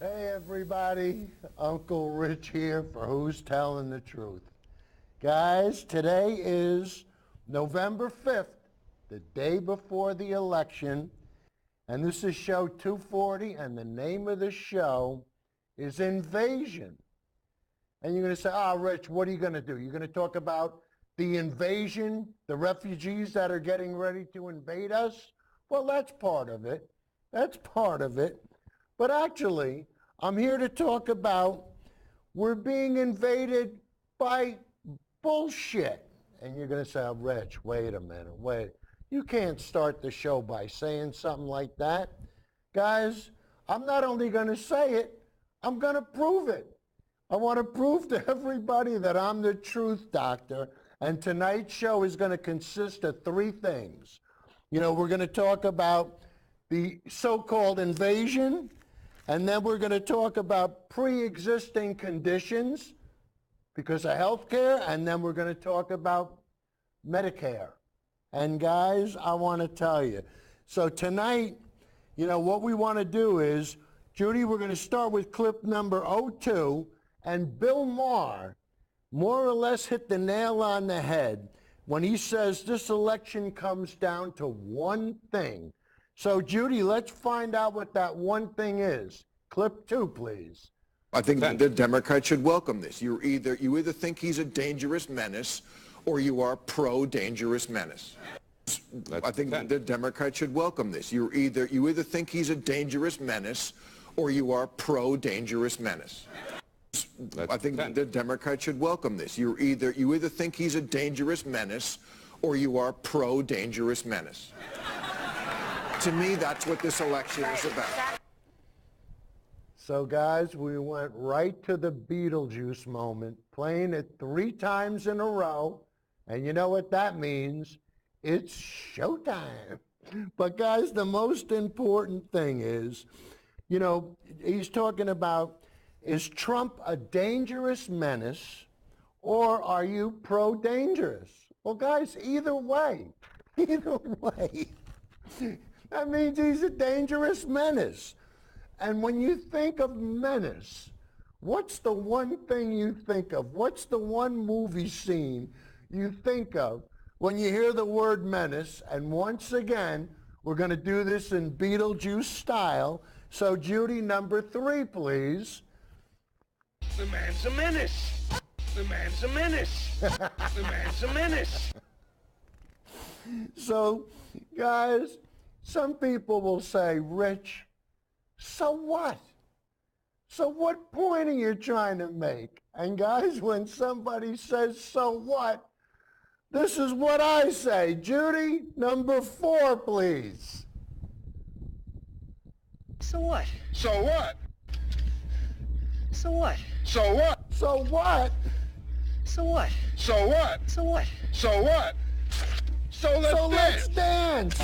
Hey everybody, Uncle Rich here for Who's Telling the Truth. Guys, today is November 5th, the day before the election, and this is show 240, and the name of the show is Invasion. And you're going to say, Rich, what are you going to do? You're going to talk about the invasion, the refugees that are getting ready to invade us? Well, that's part of it. That's part of it. But actually, I'm here to talk about we're being invaded by bullshit. And you're going to say, Rich, wait a minute, wait. You can't start the show by saying something like that. Guys, I'm not only going to say it, I'm going to prove it. I want to prove to everybody that I'm the truth doctor. And tonight's show is going to consist of three things. You know, we're going to talk about the so-called invasion, and then we're going to talk about pre-existing conditions because of health care, and then we're going to talk about Medicare. And guys, I want to tell you, so tonight, you know, what we want to do is, Judy, we're going to start with clip number 02, and Bill Maher more or less hit the nail on the head when he says this election comes down to one thing. So, Judy, let's find out what that one thing is. Clip 2, please. I think the Democrats should welcome this. You either think he's a dangerous menace or you are pro-dangerous menace. I think the Democrats should welcome this. You either think he's a dangerous menace or you are pro-dangerous menace. I think the Democrats should welcome this. You either think he's a dangerous menace or you are pro-dangerous menace. To me, that's what this election is about. So, guys, we went right to the Beetlejuice moment, playing it 3 times in a row. And you know what that means? It's showtime. But, guys, the most important thing is, you know, he's talking about, is Trump a dangerous menace or are you pro-dangerous? Well, guys, either way, that means he's a dangerous menace. And when you think of menace, what's the one thing you think of? What's the one movie scene you think of when you hear the word menace? And once again, we're going to do this in Beetlejuice style. So, Judy, number 3, please. The man's a menace. The man's a menace. The man's a menace. So, guys, some people will say, Rich, so what? So what point are you trying to make? And guys, when somebody says, so what? This is what I say. Judy, number 4, please. So what? So what? So what? So what? So what? So what? So what? So what? So what? So let's dance.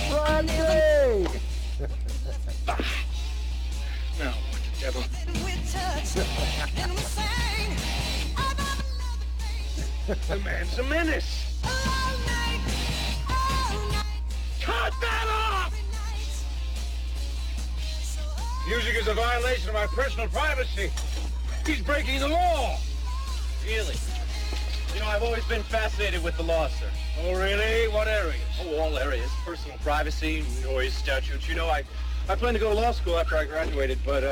Friday. Now, what the devil? The man's a menace. Cut that off! Music is a violation of my personal privacy. He's breaking the law. Really? You know, I've always been fascinated with the law, sir. Oh, really? What areas? Oh, all areas. Personal privacy, noise, statutes. You know, I plan to go to law school after I graduated, but,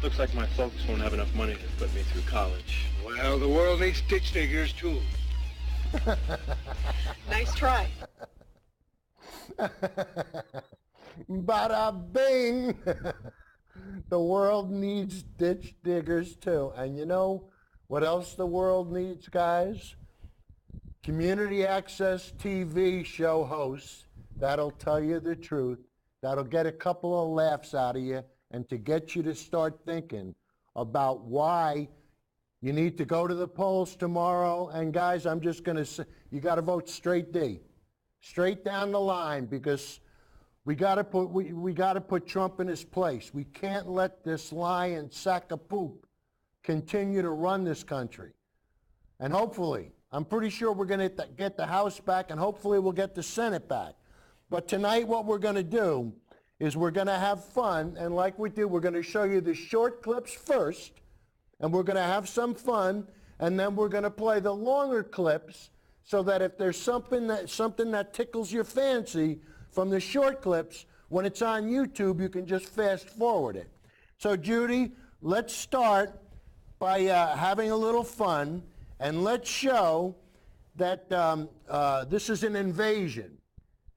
looks like my folks won't have enough money to put me through college. Well, the world needs ditch diggers, too. Nice try. Bada bing. The world needs ditch diggers too. And you know what else the world needs, guys? Community access TV show hosts that'll tell you the truth, that'll get a couple of laughs out of you, and to get you to start thinking about why you need to go to the polls tomorrow. And guys, I'm just going to say, you got to vote straight D. Straight down the line, because we got to put Trump in his place. We can't let this lying sack of poop continue to run this country. And hopefully, I'm pretty sure we're going to get the House back, and hopefully we'll get the Senate back. But tonight what we're going to do is we're going to have fun, and like we do, we're going to show you the short clips first, and we're going to have some fun, and then we're going to play the longer clips so that if there's something that tickles your fancy from the short clips, when it's on YouTube, you can just fast forward it. So Judy, let's start by having a little fun, and let's show that this is an invasion.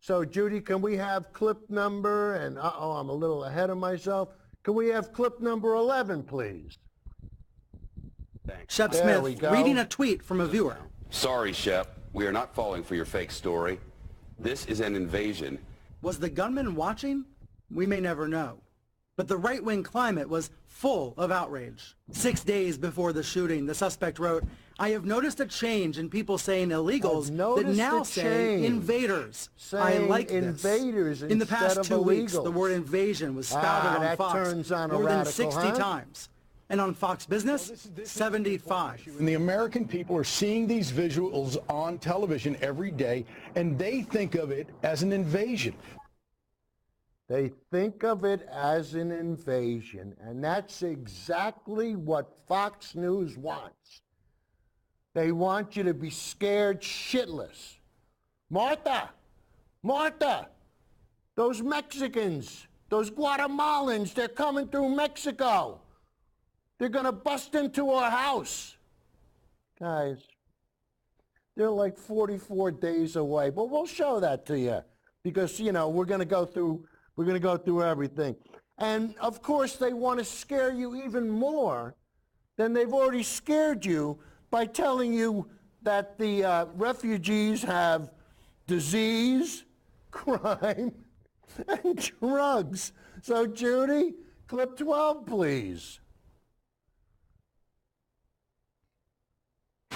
So Judy, can we have clip number, and uh-oh, I'm a little ahead of myself. Can we have clip number 11, please? Thanks. Shep There Smith we go. reading a tweet from a viewer. Sorry, Shep. We are not falling for your fake story. This is an invasion. Was the gunman watching? We may never know. But the right-wing climate was full of outrage. 6 days before the shooting, the suspect wrote, "I have noticed a change in people saying illegals that now say invaders. I like this." Invaders in the past instead 2 of weeks, illegals. the word invasion was spouted on that Fox turns on a more than radical, 60 huh? times. And on Fox Business, 75. And the American people are seeing these visuals on television every day, and they think of it as an invasion. They think of it as an invasion, and that's exactly what Fox News wants. They want you to be scared shitless. Martha, those Mexicans, those Guatemalans, they're coming through Mexico. They're going to bust into our house. Guys, they're like 44 days away, but we'll show that to you because, you know, we're going to go through everything. And, of course, they want to scare you even more than they've already scared you by telling you that the refugees have disease, crime, and drugs. So, Judy, clip 12, please.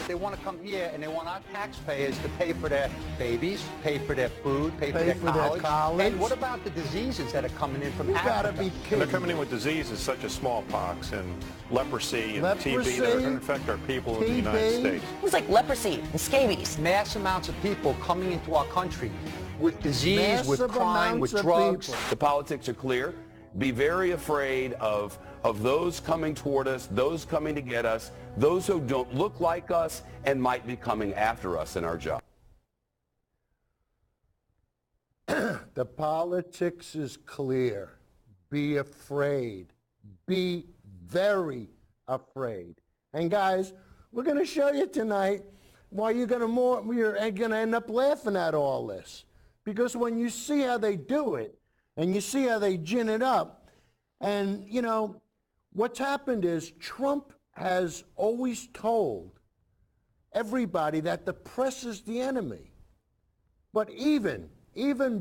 They want to come here and they want our taxpayers to pay for their babies, pay for their food, pay for their college. And what about the diseases that are coming in from Africa? Gotta be kidding. They're coming in with diseases such as smallpox and leprosy and TB that are going to affect our people in the United States. Things like leprosy and scabies. Mass amounts of people coming into our country with disease, with crime, with drugs. The politics are clear. Be very afraid of those coming toward us, those coming to get us, those who don't look like us and might be coming after us in our job. The politics is clear. Be afraid. Be very afraid. And guys, we're going to show you tonight why you're going to end up laughing at all this. Because when you see how they do it, and you see how they gin it up, and, you know, what's happened is Trump has always told everybody that the press is the enemy. But even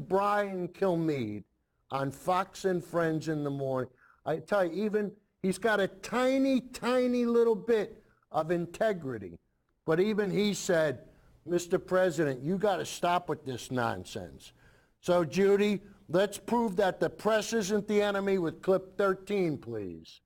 Brian Kilmeade on Fox and Friends in the morning, I tell you, he's got a tiny, tiny little bit of integrity. But even he said, Mr. President, you got to stop with this nonsense. So, Judy, let's prove that the press isn't the enemy with clip 13, please.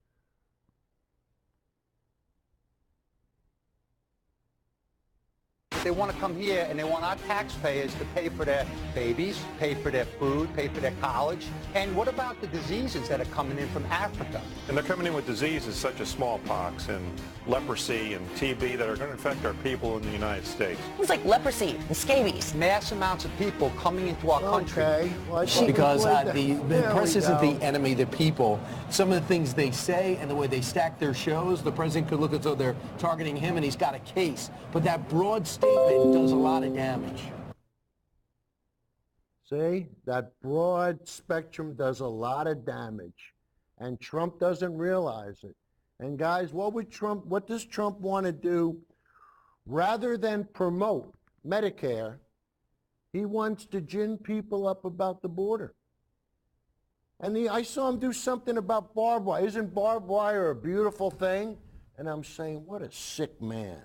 They want to come here and they want our taxpayers to pay for their babies, pay for their food, pay for their college. And what about the diseases that are coming in from Africa? And they're coming in with diseases such as smallpox and leprosy and TB that are going to affect our people in the United States. Things like leprosy and scabies. Mass amounts of people coming into our country. Well, because the press isn't the enemy, the people. Some of the things they say and the way they stack their shows, the president could look as though they're targeting him and he's got a case. But that broad statement does a lot of damage. See, that broad spectrum does a lot of damage, and Trump doesn't realize it. And guys, what does Trump want to do? Rather than promote Medicare, he wants to gin people up about the border. And I saw him do something about barbed wire. Isn't barbed wire a beautiful thing? And I'm saying, what a sick man.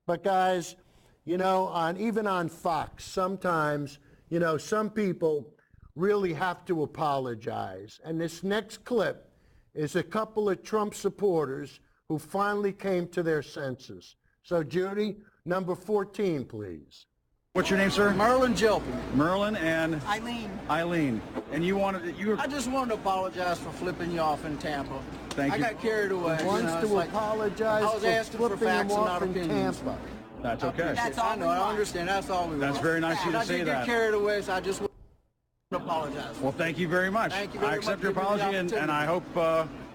But guys, you know, even on Fox, sometimes, you know, some people really have to apologize. And this next clip is a couple of Trump supporters who finally came to their senses. So, Judy, number 14, please. What's your name, sir? Merlin Gilpin. Merlin and? Eileen. Eileen. And you wanted to, I just wanted to apologize for flipping you off in Tampa. Thank I you. got carried away. He wants to apologize I was for asking for flipping facts him and off not in opinions. Tampa. That's okay. That's all I know. I understand. That's all we want. That's very nice of you to I say did that. get carried away, so I just want to apologize. Well, thank you very much. Thank you very I accept much your for giving me the apology, and I hope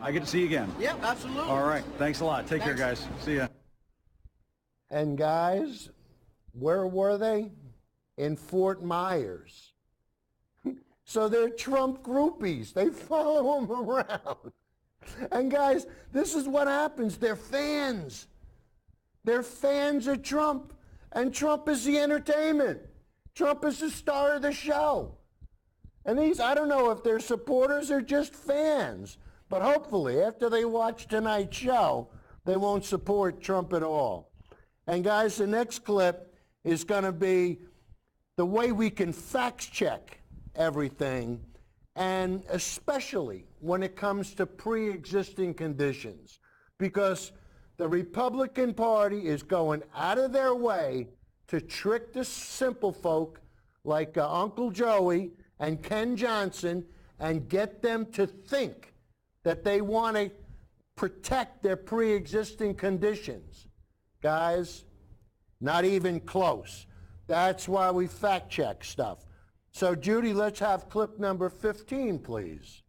I get to see you again. Yep, absolutely. All right. Thanks a lot. Take care, guys. See ya. And guys, where were they? In Fort Myers. So they're Trump groupies. They follow him around. And guys, this is what happens. They're fans. They're fans of Trump. And Trump is the entertainment. Trump is the star of the show. And these, I don't know if they're supporters or just fans. But hopefully, after they watch tonight's show, they won't support Trump at all. And guys, the next clip is going to be the way we can fact check everything, and especially when it comes to pre-existing conditions, because the Republican Party is going out of their way to trick the simple folk like Uncle Joey and Ken Johnson and get them to think that they want to protect their pre-existing conditions. Guys, not even close. That's why we fact check stuff. So Judy, let's have clip number 15, please.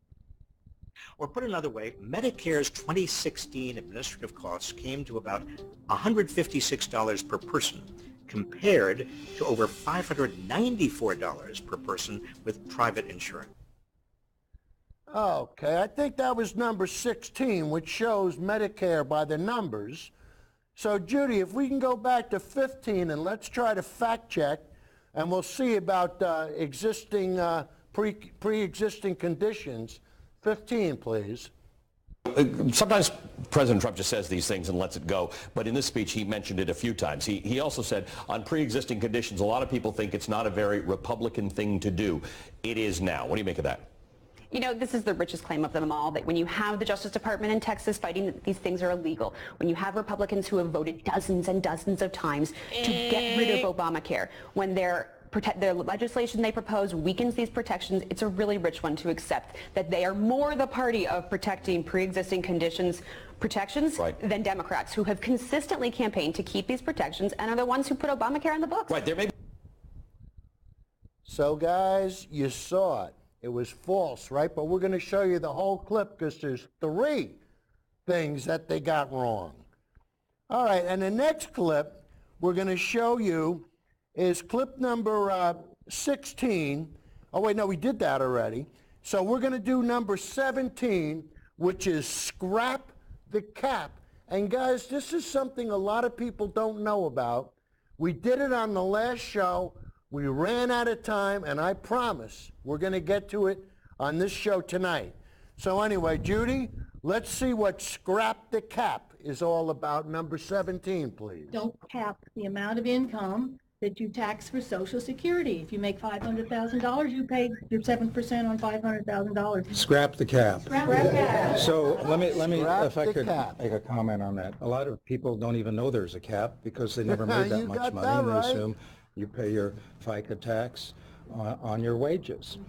Or put another way, Medicare's 2016 administrative costs came to about $156 per person, compared to over $594 per person with private insurance. Okay, I think that was number 16, which shows Medicare by the numbers. So Judy, if we can go back to 15 and let's try to fact check, and we'll see about existing pre-existing conditions. 15, please. Sometimes President Trump just says these things and lets it go, but in this speech he mentioned it a few times. He also said on pre-existing conditions, a lot of people think it's not a very Republican thing to do. It is now. What do you make of that? You know, this is the richest claim of them all, that when you have the Justice Department in Texas fighting that these things are illegal, when you have Republicans who have voted dozens and dozens of times to get rid of Obamacare, when their legislation they propose weakens these protections, it's a really rich one to accept that they are more the party of protecting pre-existing conditions protections than Democrats, who have consistently campaigned to keep these protections and are the ones who put Obamacare on the books. Right, there may be. So guys, you saw it. It was false, right? But we're going to show you the whole clip because there's 3 things that they got wrong. All right, and the next clip we're going to show you is clip number 16. Oh, wait, no, we did that already. So we're going to do number 17, which is scrap the cap. And guys, this is something a lot of people don't know about. We did it on the last show. We ran out of time, and I promise we're going to get to it on this show tonight. So anyway, Judy, let's see what scrap the cap is all about. Number 17, please. Don't cap the amount of income that you tax for Social Security. If you make $500,000, you pay your 7% on $500,000. Scrap the cap. Scrap the cap. So let me, Scrap if I the could cap. make a comment on that. A lot of people don't even know there's a cap because they never made that You much got money, that and they right. assume you pay your FICA tax on your wages.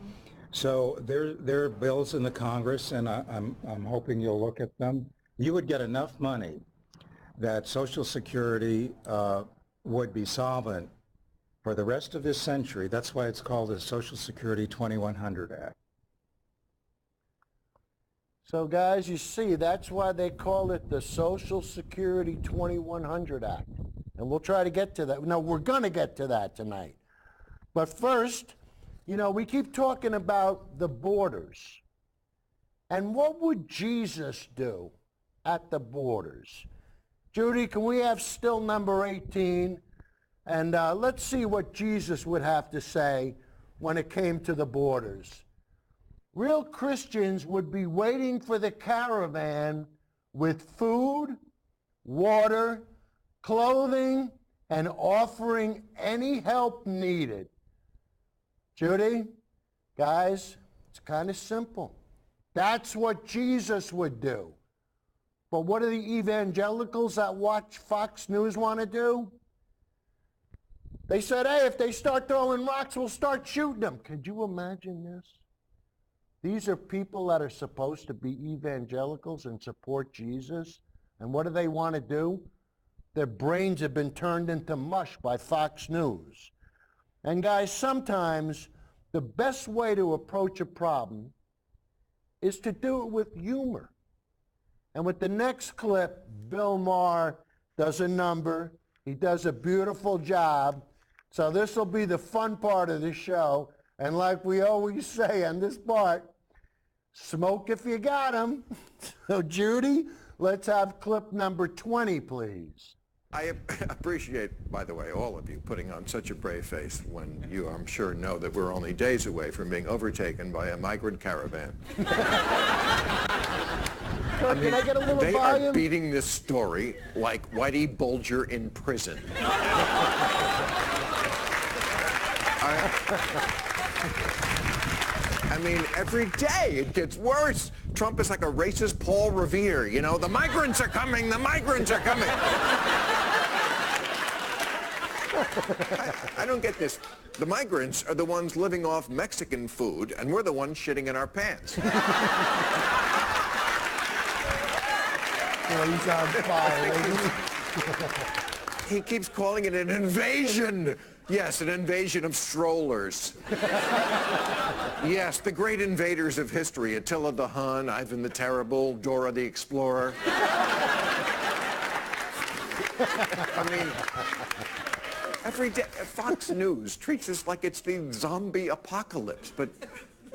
So there are bills in the Congress, and I'm hoping you'll look at them. You would get enough money that Social Security would be solvent for the rest of this century. That's why it's called the Social Security 2100 Act. So guys, you see, that's why they call it the Social Security 2100 Act. And we'll try to get to that. No, we're going to get to that tonight. But first, you know, we keep talking about the borders. And what would Jesus do at the borders? Judy, can we have still number 18? And let's see what Jesus would have to say when it came to the borders. Real Christians would be waiting for the caravan with food, water, clothing, and offering any help needed. Judy, guys, it's kind of simple. That's what Jesus would do. But what do the evangelicals that watch Fox News want to do? They said, hey, if they start throwing rocks, we'll start shooting them. Could you imagine this? These are people that are supposed to be evangelicals and support Jesus. And what do they want to do? Their brains have been turned into mush by Fox News. And guys, sometimes the best way to approach a problem is to do it with humor. And with the next clip, Bill Maher does a number. He does a beautiful job. So this will be the fun part of the show. And like we always say on this part, smoke if you got 'em. So Judy, let's have clip number 20, please. I appreciate, by the way, all of you putting on such a brave face when you, I'm sure, know that we're only days away from being overtaken by a migrant caravan. I mean, can I get a little they volume? are beating this story like Whitey Bulger in prison. I mean, every day it gets worse. Trump is like a racist Paul Revere, you know, the migrants are coming, the migrants are coming. I don't get this. The migrants are the ones living off Mexican food, and we're the ones shitting in our pants. Oh, he's on fire. He keeps calling it an invasion. Yes, an invasion of strollers. Yes, the great invaders of history, Attila the Hun, Ivan the Terrible, Dora the Explorer. I mean, every day, Fox News treats us like it's the zombie apocalypse, but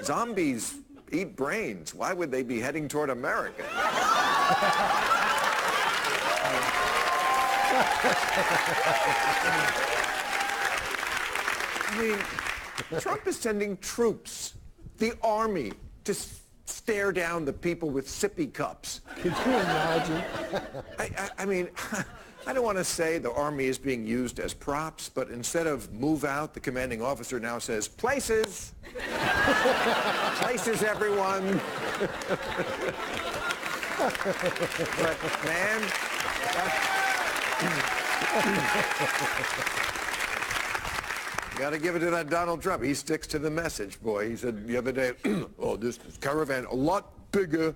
zombies eat brains. Why would they be heading toward America? I mean, Trump is sending troops, the army, to stare down the people with sippy cups. Can you imagine? I mean, I don't want to say the army is being used as props, but instead of move out, the commanding officer now says, places. Places, everyone. But, man, got to give it to that Donald Trump. He sticks to the message, boy. He said the other day, oh, this caravan a lot bigger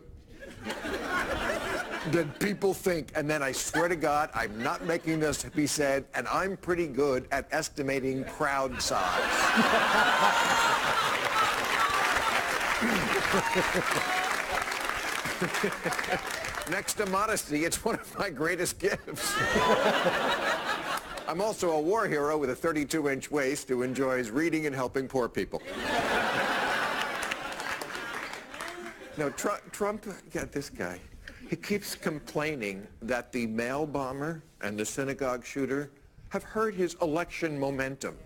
than people think. And then I swear to God, I'm not making this be said, and I'm pretty good at estimating crowd size. Next to modesty, it's one of my greatest gifts. I'm also a war hero with a 32-inch waist who enjoys reading and helping poor people. No, Trump, yeah, this guy, he keeps complaining that the mail bomber and the synagogue shooter have hurt his election momentum.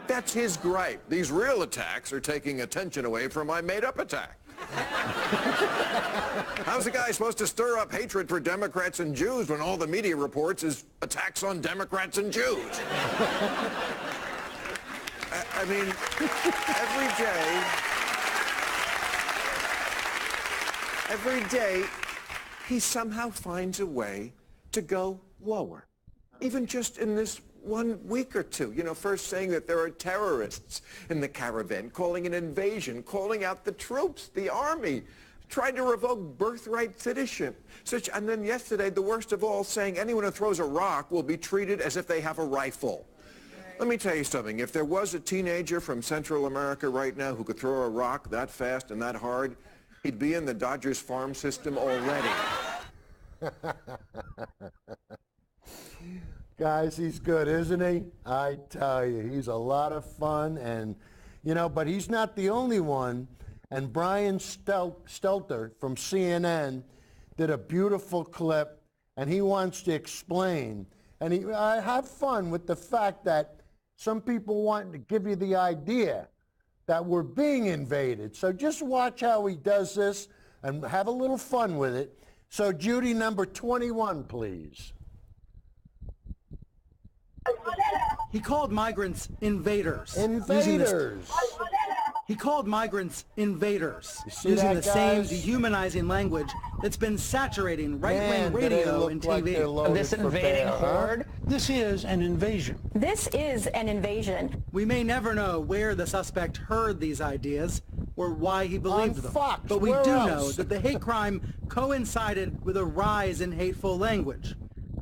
That's his gripe. These real attacks are taking attention away from my made-up attack. How's a guy supposed to stir up hatred for Democrats and Jews when all the media reports is attacks on Democrats and Jews? I mean, every day, he somehow finds a way to go lower. Even just in this 1 week or two, you know, first saying that there are terrorists in the caravan, calling an invasion, calling out the troops, the army, trying to revoke birthright citizenship. And then yesterday, the worst of all, saying anyone who throws a rock will be treated as if they have a rifle. Let me tell you something. If there was a teenager from Central America right now who could throw a rock that fast and that hard, he'd be in the Dodgers farm system already. Guys, he's good, isn't he? I tell you, he's a lot of fun, and, you know, but he's not the only one. And Brian Stelter from CNN did a beautiful clip, and he wants to explain. And I have fun with the fact that some people want to give you the idea that we're being invaded. So just watch how he does this and have a little fun with it. So Judy, number 21, please. He called migrants invaders. Invaders. He called migrants invaders, see using that, the same guys? dehumanizing language that's been saturating right-wing radio and TV. This invading horde? This is an invasion. This is an invasion. We may never know where the suspect heard these ideas or why he believed them. Fox, but we where do else? know that the hate crime coincided with a rise in hateful language.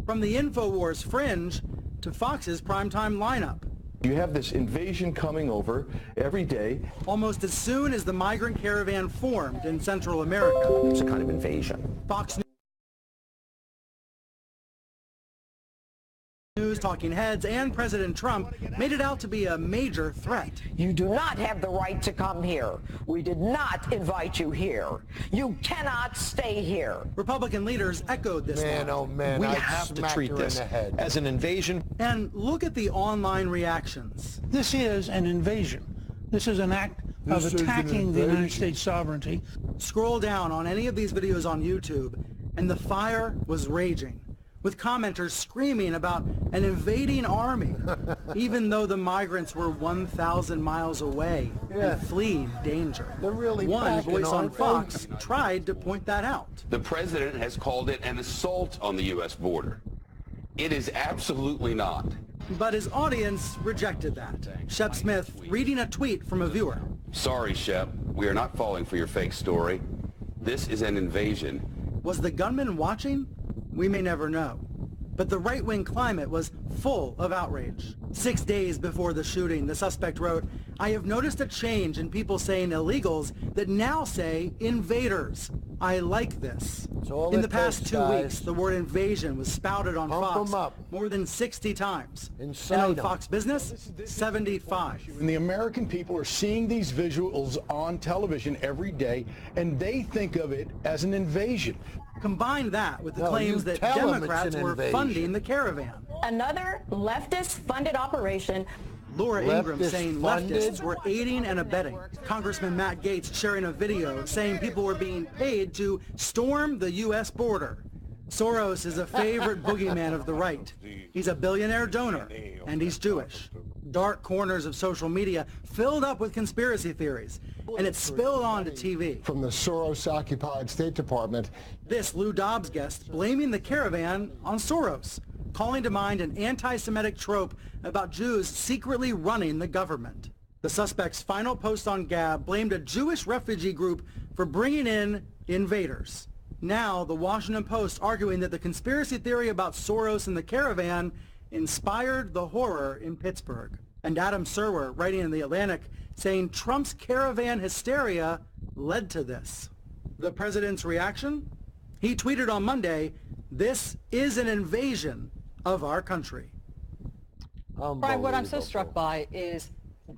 From the InfoWars fringe to Fox's primetime lineup. You have this invasion coming over every day. Almost as soon as the migrant caravan formed in Central America. It's a kind of invasion. Fox News, talking heads, and President Trump made it out to be a major threat. You do not have the right to come here. We did not invite you here. You cannot stay here. Republican leaders echoed this Man, line. oh man, We I'd have to smack treat her in this the head. as an invasion. And look at the online reactions. This is an invasion. This is an act of This is an attacking the United invasion. States sovereignty. Scroll down on any of these videos on YouTube, and the fire was raging, with commenters screaming about an invading army, even though the migrants were 1,000 miles away and fleeing danger. They're really One packing, voice on aren't they? Fox tried to point that out. The president has called it an assault on the U.S. border. It is absolutely not. But his audience rejected that. Shep Smith reading a tweet from a viewer. Sorry, Shep. We are not falling for your fake story. This is an invasion. Was the gunman watching? We may never know. But the right-wing climate was full of outrage. 6 days before the shooting, the suspect wrote, "I have noticed a change in people saying illegals that now say invaders. I like this." In the past 2 weeks, the word invasion was spouted on Fox more than 60 times. And on Fox Business, 75. And the American people are seeing these visuals on television every day, and they think of it as an invasion. Combine that with the No, claims you that tell 'em it's Democrats an were invasion. funding the caravan. Another leftist-funded operation. Laura Ingraham Leftist saying funded? leftists were aiding and abetting. Congressman Matt Gaetz sharing a video saying people were being paid to storm the U.S. border. Soros is a favorite boogeyman of the right. He's a billionaire donor, and he's Jewish. Dark corners of social media filled up with conspiracy theories, and it spilled onto TV. From the Soros-occupied State Department. This Lou Dobbs guest blaming the caravan on Soros, calling to mind an anti-Semitic trope about Jews secretly running the government. The suspect's final post on Gab blamed a Jewish refugee group for bringing in invaders. Now, the Washington Post arguing that the conspiracy theory about Soros and the caravan inspired the horror in Pittsburgh. And Adam Serwer, writing in The Atlantic, saying Trump's caravan hysteria led to this. The president's reaction? He tweeted on Monday, "This is an invasion of our country." Brian, what I'm so struck by is,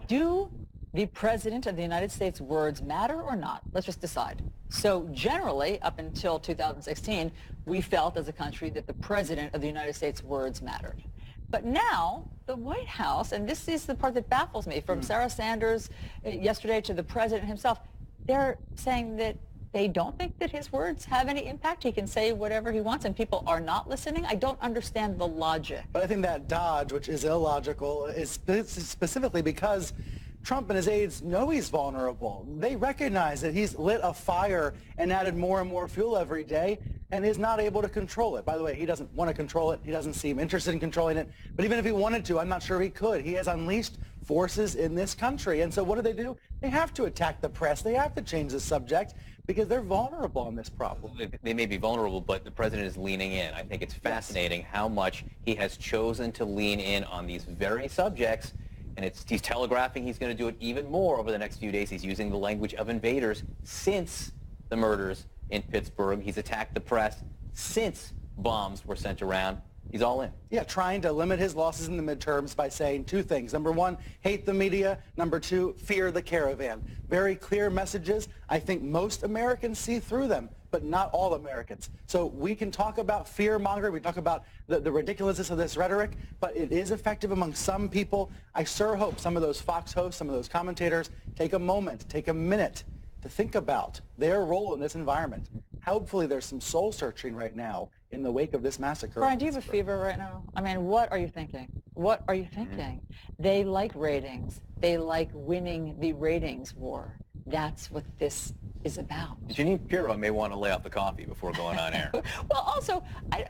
do the President of the United States words matter or not? Let's just decide. So generally, up until 2016, we felt as a country that the President of the United States words mattered. But now, the White House, and this is the part that baffles me, from Sarah Sanders yesterday to the President himself, they're saying that they don't think that his words have any impact. He can say whatever he wants and people are not listening. I don't understand the logic. But I think that dodge, which is illogical, is specifically because Trump and his aides know he's vulnerable. They recognize that he's lit a fire and added more and more fuel every day and is not able to control it. By the way, he doesn't want to control it. He doesn't seem interested in controlling it. But even if he wanted to, I'm not sure he could. He has unleashed forces in this country. And so what do? They have to attack the press. They have to change the subject because they're vulnerable on this problem. They may be vulnerable, but the president is leaning in. I think it's fascinating how much he has chosen to lean in on these very subjects. And he's telegraphing he's going to do it even more over the next few days. He's using the language of invaders since the murders in Pittsburgh. He's attacked the press since bombs were sent around. He's all in. Yeah, trying to limit his losses in the midterms by saying two things. Number one, hate the media. Number two, fear the caravan. Very clear messages. I think most Americans see through them, but not all Americans. So we can talk about fear-mongering. We talk about the ridiculousness of this rhetoric, but it is effective among some people. I sure hope some of those Fox hosts, some of those commentators take a moment, take a minute to think about their role in this environment. Hopefully there's some soul-searching right now in the wake of this massacre. Brian, do you have a fever right now? I mean, what are you thinking? What are you thinking? They like ratings. They like winning the ratings war. That's what this is about. Janine Pirro may want to lay off the coffee before going on air. Well, also,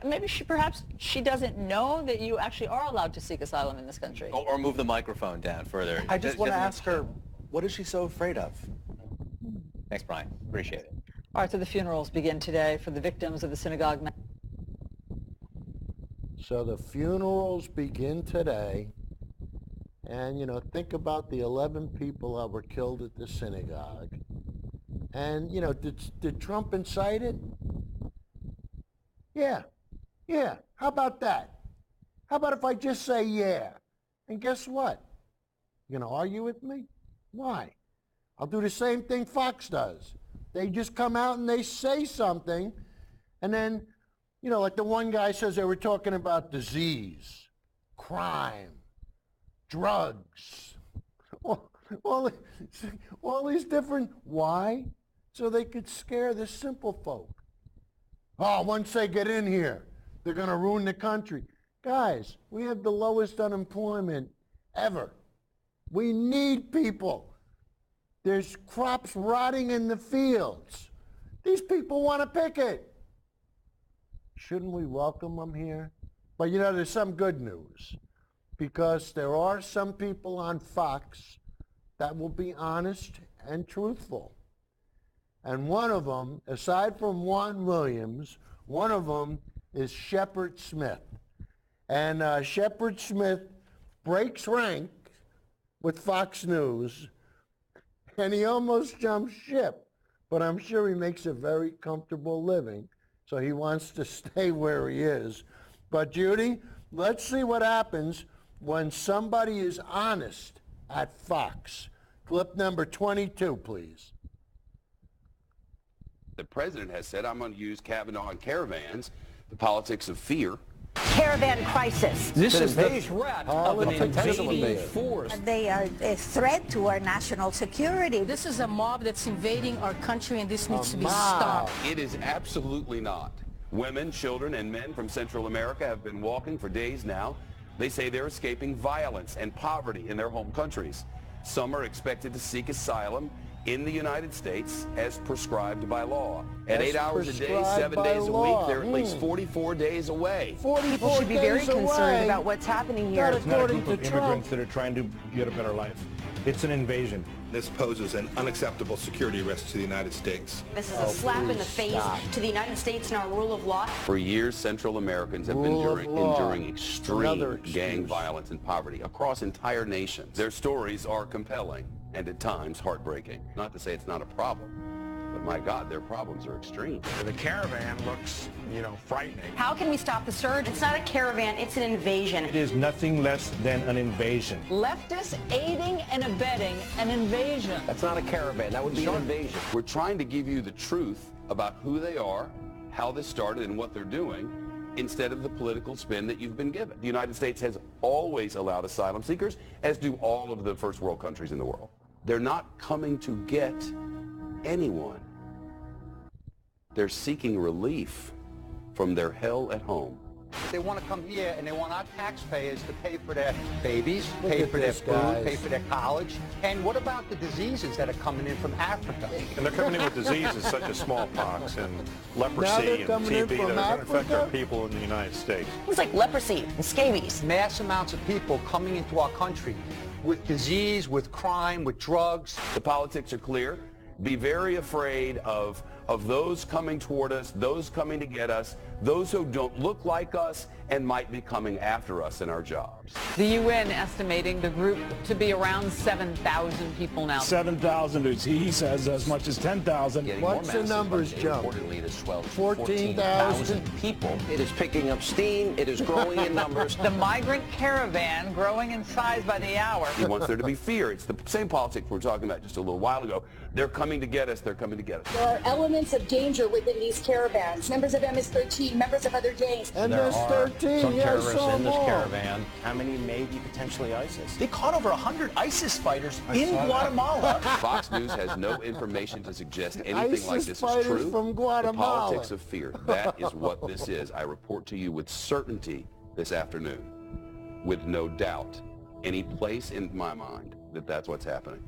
maybe perhaps she doesn't know that you actually are allowed to seek asylum in this country. Or move the microphone down further. I just want to ask her, what is she so afraid of? Thanks, Brian. Appreciate it. All right, so the funerals begin today for the victims of the synagogue. So the funerals begin today. And, you know, think about the 11 people that were killed at the synagogue. And, you know, did Trump incite it? Yeah. Yeah. How about that? How about if I just say yeah? And guess what? You going to argue with me? Why? I'll do the same thing Fox does. They just come out and they say something, and then, you know, like the one guy says they were talking about disease, crime, drugs, all these different, why? So they could scare the simple folk. Oh, once they get in here, they're going to ruin the country. Guys, we have the lowest unemployment ever. We need people. There's crops rotting in the fields. These people want to picket. Shouldn't we welcome them here? But you know, there's some good news, because there are some people on Fox that will be honest and truthful. And one of them, aside from Juan Williams, one of them is Shepard Smith. And Shepard Smith breaks rank with Fox News, and he almost jumped ship. But I'm sure he makes a very comfortable living, so he wants to stay where he is. But Judy, let's see what happens when somebody is honest at Fox. Clip number 22, please. The president has said, I'm going to use Kavanaugh and caravans, the politics of fear. Caravan crisis. This is the threat of an invading force. They are a threat to our national security. This is a mob that's invading our country, and this needs to be stopped. It is absolutely not. Women, children, and men from Central America have been walking for days now. They say they're escaping violence and poverty in their home countries. Some are expected to seek asylum in the United States as prescribed by law. At 8 hours a day, 7 days a week, they're at least 44 days away. 44 People should be very concerned about what's happening here. Not according to Trump. that are trying to get a better life. It's an invasion. This poses an unacceptable security risk to the United States. This is a slap in the face to the United States and our rule of law. For years, Central Americans have been enduring extreme gang violence and poverty across entire nations. Their stories are compelling and at times heartbreaking. Not to say it's not a problem, but my God, their problems are extreme. The caravan looks, you know, frightening. How can we stop the surge? It's not a caravan, it's an invasion. It is nothing less than an invasion. Leftists aiding and abetting an invasion. That's not a caravan. That would be an invasion. We're trying to give you the truth about who they are, how this started, and what they're doing, instead of the political spin that you've been given. The United States has always allowed asylum seekers, as do all of the first world countries in the world. They're not coming to get anyone. They're seeking relief from their hell at home. They want to come here and they want our taxpayers to pay for their babies, pay for their this, food, guys. pay for their college. And what about the diseases that are coming in from Africa? And they're coming in with diseases such as smallpox and Now leprosy they're and coming in TB from that are going to affect our Africa? people in the United States. Things like leprosy and scabies. Mass amounts of people coming into our country with disease, with crime, with drugs. The politics are clear. Be very afraid of those coming toward us, those coming to get us, those who don't look like us and might be coming after us in our jobs. The UN estimating the group to be around 7,000 people now. 7,000, he says as much as 10,000. What's the numbers jump? Reportedly, it is 14,000 people. It is picking up steam. It is growing in numbers. The migrant caravan growing in size by the hour. He wants there to be fear. It's the same politics we were talking about just a little while ago. They're coming to get us. They're coming to get us. There are elements of danger within these caravans. Members of MS-13, members of other gangs. And there's 13, yeah, I saw them all. caravan. How many may be potentially ISIS? They caught over 100 ISIS fighters in Guatemala. Fox News has no information to suggest anything ISIS like this is fighters true. from The Guatemala. politics of fear. That is what this is. I report to you with certainty this afternoon, with no doubt, any place in my mind that that's what's happening.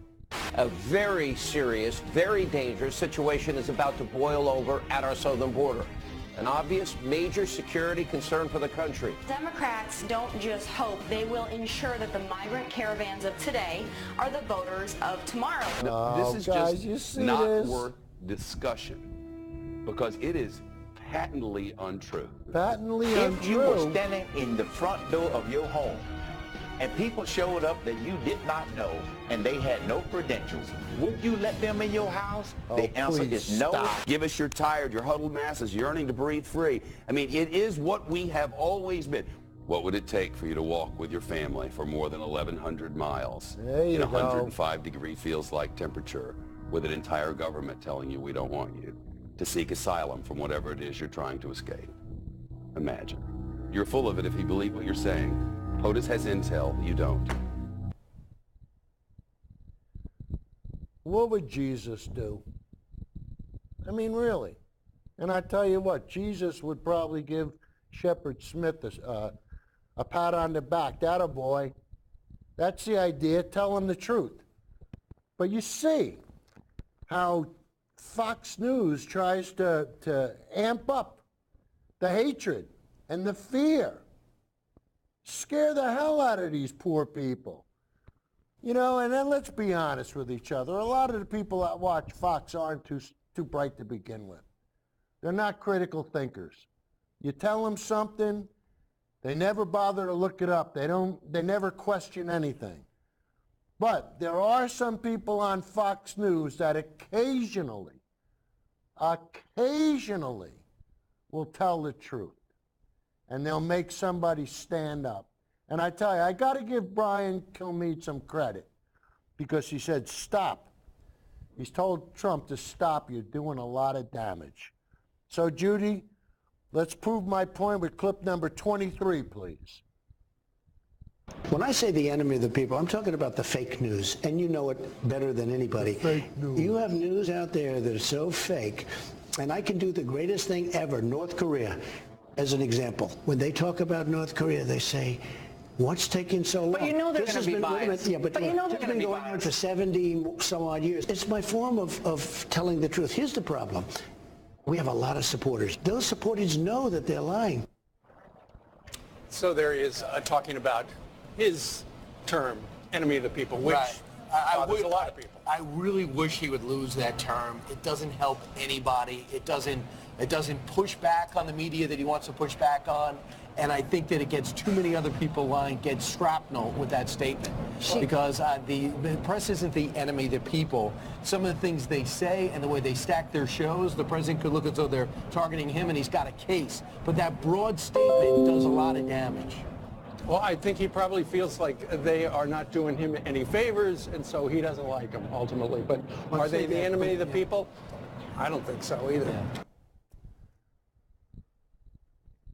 A very serious, very dangerous situation is about to boil over at our southern border. an obvious major security concern for the country. Democrats don't just hope, they will ensure that the migrant caravans of today are the voters of tomorrow. This is guys, just not worth discussion because it is patently untrue. Patently If you untrue. were standing in the front door of your home and people showed up that you did not know and they had no credentials, would you let them in your house? The answer is no. Give us your tired, your huddled masses yearning to breathe free. I mean, it is what we have always been. What would it take for you to walk with your family for more than 1,100 miles in 105-degree feels-like temperature with an entire government telling you we don't want you to seek asylum from whatever it is you're trying to escape? Imagine. You're full of it if you believe what you're saying. POTUS has intel, you don't. What would Jesus do? I mean, really. And I tell you what, Jesus would probably give Shepard Smith a pat on the back. That a boy. That's the idea. Tell him the truth. But you see how Fox News tries to amp up the hatred and the fear. Scare the hell out of these poor people. You know, and then let's be honest with each other. A lot of the people that watch Fox aren't too bright to begin with. They're not critical thinkers. You tell them something, they never bother to look it up. They never question anything. But there are some people on Fox News that occasionally will tell the truth. And they'll make somebody stand up. And I tell you, I got to give Brian Kilmeade some credit because he said, stop. He's told Trump to stop. You're doing a lot of damage. So, Judy, let's prove my point with clip number 23, please. When I say the enemy of the people, I'm talking about the fake news, and you know it better than anybody. Fake news. You have news out there that is so fake, and I can do the greatest thing ever, North Korea, as an example. When they talk about North Korea, they say, what's taking so long? But you know they're going to be biased. Yeah, but you know they're it's going to been be going on biased. for 70 some odd years. It's my form of telling the truth. Here's the problem. We have a lot of supporters. Those supporters know that they're lying. So there is talking about his term, enemy of the people, which bothers a lot of people. I really wish he would lose that term. It doesn't help anybody. It doesn't push back on the media that he wants to push back on. And I think that it gets too many other people lying, gets shrapnel with that statement. Because the press isn't the enemy, the people. Some of the things they say and the way they stack their shows, the president could look as though they're targeting him and he's got a case. But that broad statement does a lot of damage. Well, I think he probably feels like they are not doing him any favors, and so he doesn't like them ultimately. But are they the enemy of the people? I don't think so either. Yeah.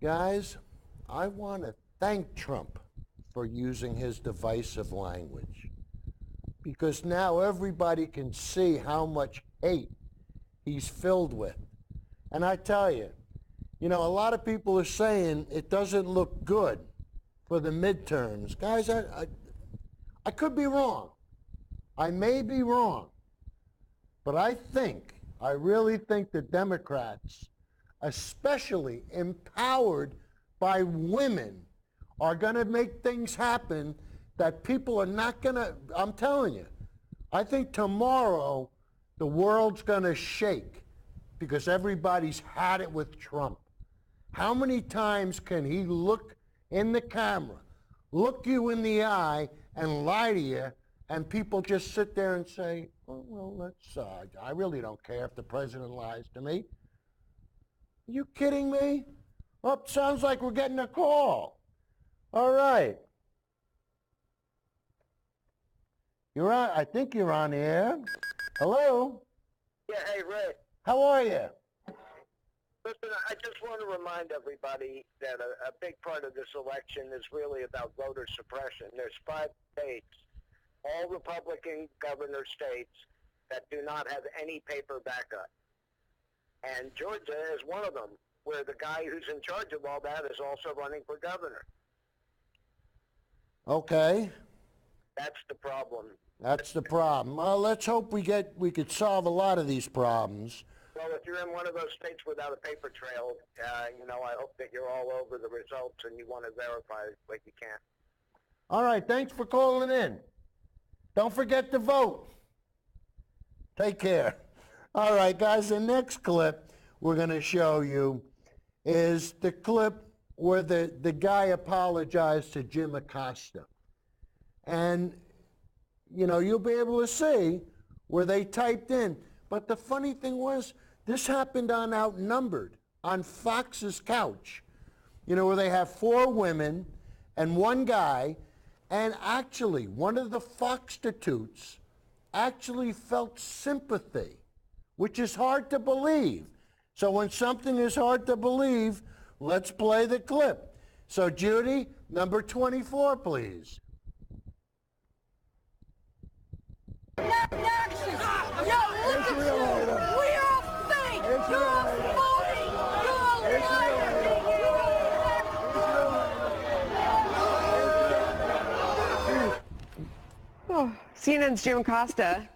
Guys, I want to thank Trump for using his divisive language, because now everybody can see how much hate he's filled with. And I tell you, you know, a lot of people are saying it doesn't look good for the midterms. Guys, I could be wrong. I may be wrong. But I really think the Democrats, especially empowered by women, are going to make things happen that people are not going to, I'm telling you. I think tomorrow the world's going to shake because everybody's had it with Trump. How many times can he look in the camera, look you in the eye, and lie to you, and people just sit there and say, oh, well, let's, I really don't care if the president lies to me. Are you kidding me? Oh, sounds like we're getting a call. All right. You're on, I think you're on the air. Hello? Yeah, hey, Rick. How are you? Listen, I just want to remind everybody that a big part of this election is really about voter suppression. There's 5 states, all Republican governor states, that do not have any paper backup. And Georgia is one of them, where the guy who's in charge of all that is also running for governor. Okay. That's the problem. That's the problem. Well, let's hope we could solve a lot of these problems. Well, if you're in one of those states without a paper trail, you know, I hope that you're all over the results and you want to verify what you can. All right, thanks for calling in. Don't forget to vote. Take care. All right, guys, the next clip we're going to show you is the clip where the guy apologized to Jim Acosta. And, you know, you'll be able to see where they typed in. But the funny thing was, this happened on Outnumbered, on Fox's couch, you know, where they have 4 women and 1 guy, and actually, one of the Foxtitudes actually felt sympathy, which is hard to believe. So when something is hard to believe, let's play the clip. So Judy, number 24, please. CNN's Jim Acosta,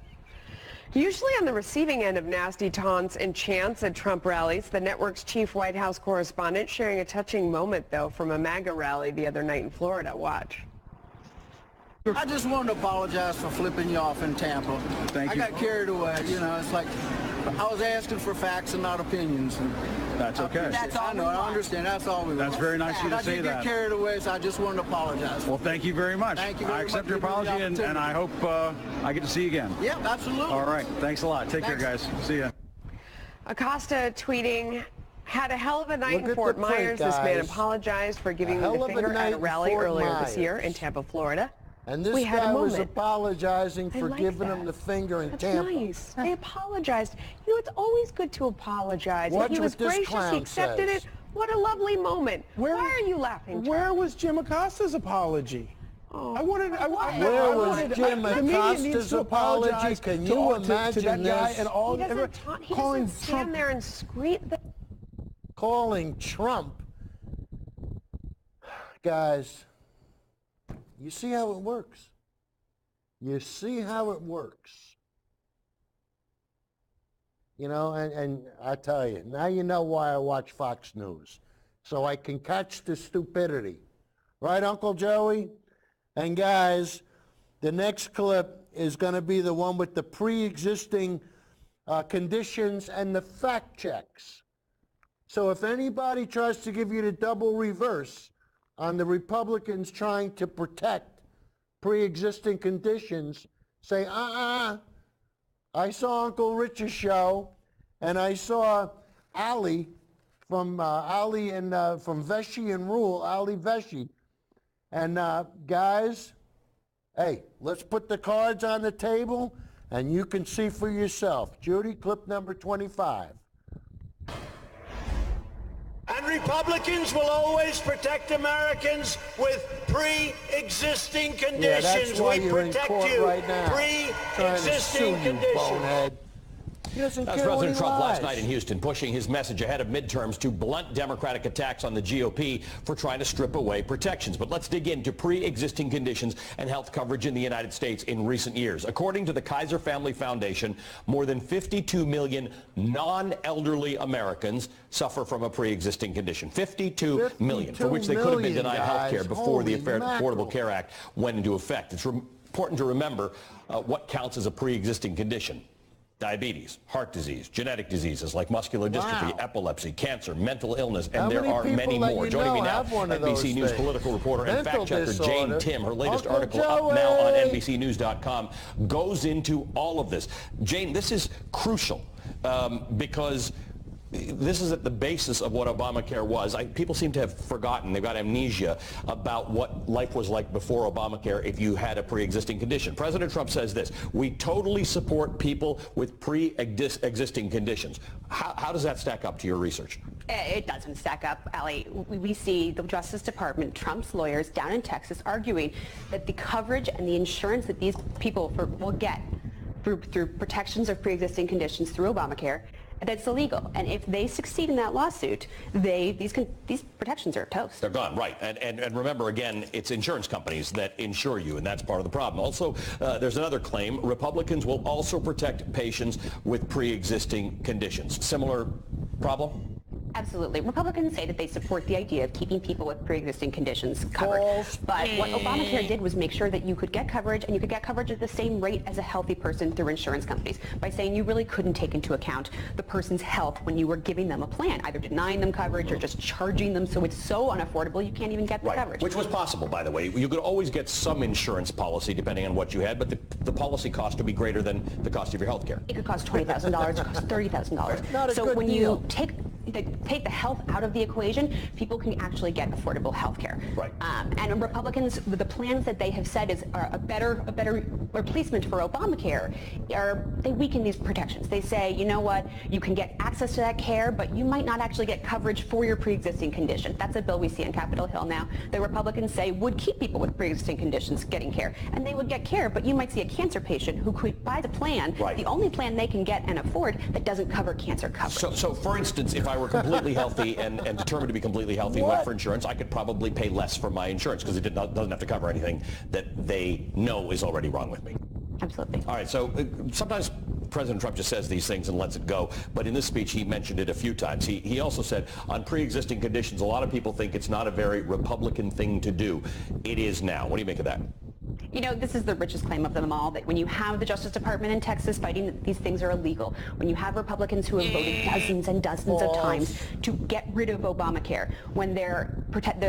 usually on the receiving end of nasty taunts and chants at Trump rallies. The network's chief White House correspondent sharing a touching moment, though, from a MAGA rally the other night in Florida. Watch. I just wanted to apologize for flipping you off in Tampa. Thank you. I got carried away. You know, it's like I was asking for facts and not opinions. And that's okay. That's all I know. I understand. That's all we want. That's very nice of you to say that. I did get carried away, so I just wanted to apologize. Well, thank you very much. Thank you very I accept much your for giving me the apology, and I hope I get to see you again. Yep, absolutely. All right. Thanks a lot. Take care, guys. See ya. Acosta tweeting, had a hell of a night in Fort Myers. This man apologized for giving me the finger at a rally earlier this year in Tampa, Florida. And this guy was apologizing for giving him the finger in Tampa. That's nice. They apologized. You know, it's always good to apologize. Watch He was what this gracious. clown He accepted says. it. What a lovely moment. Why are you laughing, Where was Jim Acosta's apology? Oh. Where was Jim Acosta's apology? Can you imagine that guy this? and all He doesn't stand there and scream. Calling Trump. Guys, you see how it works? You see how it works? You know, and I tell you, now you know why I watch Fox News. So I can catch the stupidity. Right, Uncle Joey? And guys, the next clip is going to be the one with the pre-existing conditions and the fact checks. So if anybody tries to give you the double reverse on the Republicans trying to protect pre-existing conditions, say, I saw Uncle Rich's show, and I saw Ali from from Vesey and Rule, Ali Vesey. And guys, hey, let's put the cards on the table, and you can see for yourself. Judy, clip number 25. And Republicans will always protect Americans with pre-existing conditions. Yeah, that's why we you're in protect court you. right now, Pre-existing conditions. Bonehead. He doesn't That was care what President he Trump lies. last night in Houston, pushing his message ahead of midterms to blunt Democratic attacks on the GOP for trying to strip away protections. But let's dig into pre-existing conditions and health coverage in the United States in recent years. According to the Kaiser Family Foundation, more than 52 million non-elderly Americans suffer from a pre-existing condition. 52 million, for which they could have been denied health care before the Affordable Care Act went into effect. It's important to remember what counts as a pre-existing condition. Diabetes, heart disease, genetic diseases like muscular dystrophy, epilepsy, cancer, mental illness, and there are many more. Joining me now, NBC News political reporter and fact-checker Jane Tim. Her latest article up now on NBCNews.com goes into all of this. Jane, this is crucial because this is at the basis of what Obamacare was. People seem to have forgotten. They've got amnesia about what life was like before Obamacare if you had a pre-existing condition. President Trump says this: we totally support people with pre-existing conditions. How does that stack up to your research? It doesn't stack up, Ali. We see the Justice Department, Trump's lawyers down in Texas arguing that the coverage and the insurance that these people will get through protections of pre-existing conditions through Obamacare that's illegal. And if they succeed in that lawsuit, these protections are toast. They're gone, right. And remember, again, it's insurance companies that insure you, and that's part of the problem. Also, there's another claim. Republicans will also protect patients with pre-existing conditions. Similar problem? Absolutely. Republicans say that they support the idea of keeping people with pre-existing conditions covered. But what Obamacare did was make sure that you could get coverage, and you could get coverage at the same rate as a healthy person through insurance companies, by saying you really couldn't take into account the person's health when you were giving them a plan, either denying them coverage or just charging them so it's so unaffordable you can't even get the coverage. Which was possible, by the way. You could always get some insurance policy depending on what you had, but the policy cost would be greater than the cost of your health care. It could cost $20,000, it could cost $30,000. So when you take the health out of the equation, people can actually get affordable health care. Right. And Republicans, the plans that they have said is a better replacement for Obamacare, they weaken these protections. They say, you know what, you can get access to that care, but you might not actually get coverage for your pre-existing condition. That's a bill we see on Capitol Hill now. The Republicans say would keep people with pre-existing conditions getting care, and they would get care, but you might see a cancer patient who could buy the plan, the only plan they can get and afford, that doesn't cover cancer coverage. So for instance, if I were completely healthy and determined to be completely healthy and went for insurance, I could probably pay less for my insurance because it doesn't have to cover anything that they know is already wrong with me. Absolutely. All right, so sometimes President Trump just says these things and lets it go, but in this speech he mentioned it a few times. He also said on pre-existing conditions, a lot of people think it's not a very Republican thing to do. It is now. What do you make of that? You know, this is the richest claim of them all, that when you have the Justice Department in Texas fighting that these things are illegal, when you have Republicans who have voted dozens and dozens of times to get rid of Obamacare, when their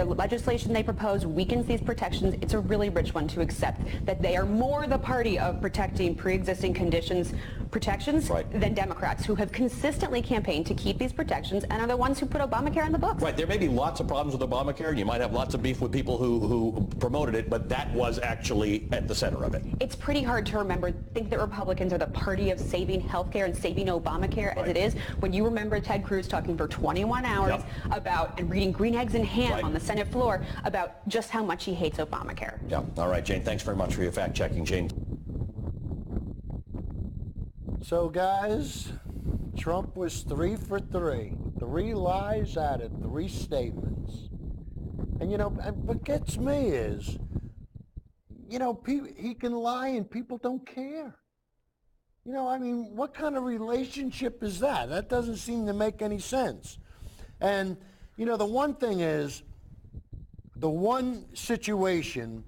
legislation they propose weakens these protections, it's a really rich one to accept that they are more the party of protecting pre-existing conditions protections than Democrats, who have consistently campaigned to keep these protections and are the ones who put Obamacare in the books. Right, there may be lots of problems with Obamacare, and you might have lots of beef with people who promoted it, but that was actually at the center of it. It's pretty hard to think that Republicans are the party of saving healthcare and saving Obamacare as it is, when you remember Ted Cruz talking for 21 hours about, and reading green eggs and ham on the Senate floor, about just how much he hates Obamacare. Yeah, all right, Jane, thanks very much for your fact-checking, Jane. So guys, Trump was 3 for 3. 3 lies out of 3 statements. And you know, what gets me is, you know, he can lie and people don't care. You know, I mean, what kind of relationship is that? That doesn't seem to make any sense. And, you know, the one thing is, the one situation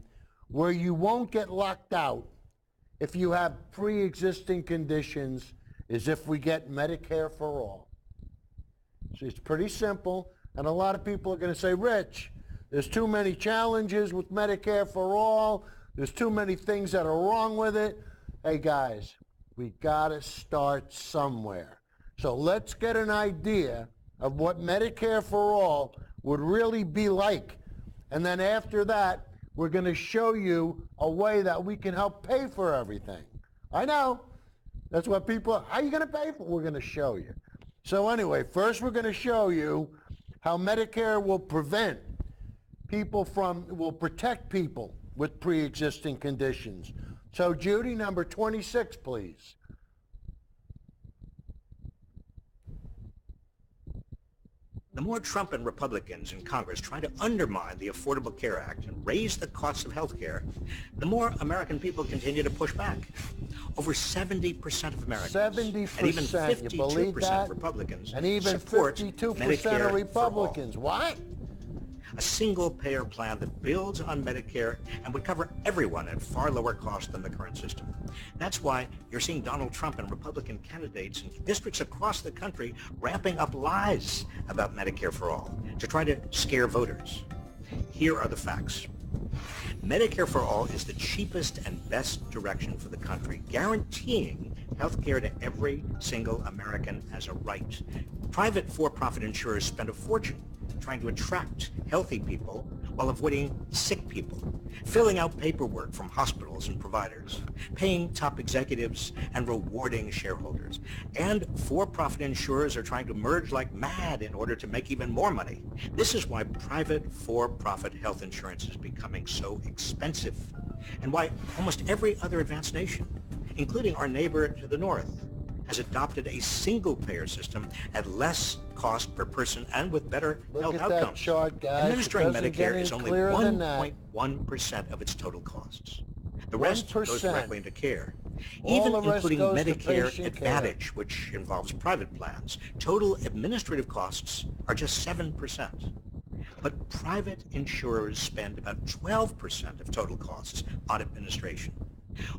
where you won't get locked out if you have pre-existing conditions is if we get Medicare for all. So it's pretty simple, and a lot of people are going to say, Rich, there's too many challenges with Medicare for all. There's too many things that are wrong with it. Hey guys, we got to start somewhere. So let's get an idea of what Medicare for all would really be like. And then after that, we're going to show you a way that we can help pay for everything. I know. That's what people, how are you going to pay for it? We're going to show you. So anyway, first we're going to show you how Medicare will protect people with pre-existing conditions. So Judy, number 26, please. The more Trump and Republicans in Congress try to undermine the Affordable Care Act and raise the cost of health care, the more American people continue to push back. Over 70% of Americans, 70%, and even you believe 52% that? of Republicans, And even support 52% Medicare of Republicans. for all. What? A single-payer plan that builds on Medicare and would cover everyone at far lower cost than the current system. That's why you're seeing Donald Trump and Republican candidates in districts across the country ramping up lies about Medicare for all to try to scare voters. Here are the facts. Medicare for all is the cheapest and best direction for the country, guaranteeing health care to every single American as a right. Private for-profit insurers spend a fortune trying to attract healthy people while avoiding sick people, filling out paperwork from hospitals and providers, paying top executives and rewarding shareholders. And for-profit insurers are trying to merge like mad in order to make even more money. This is why private for-profit health insurance is becoming so expensive, and why almost every other advanced nation, including our neighbor to the north, has adopted a single-payer system at less cost per person and with better health at that outcomes. chart, guys. Administering It doesn't get Medicare any is only clearer than that. 1.1% of its total costs. The rest goes 1%. directly into care. All Even the rest including goes to Medicare patient Advantage, which involves private plans, total administrative costs are just 7%. But private insurers spend about 12% of total costs on administration.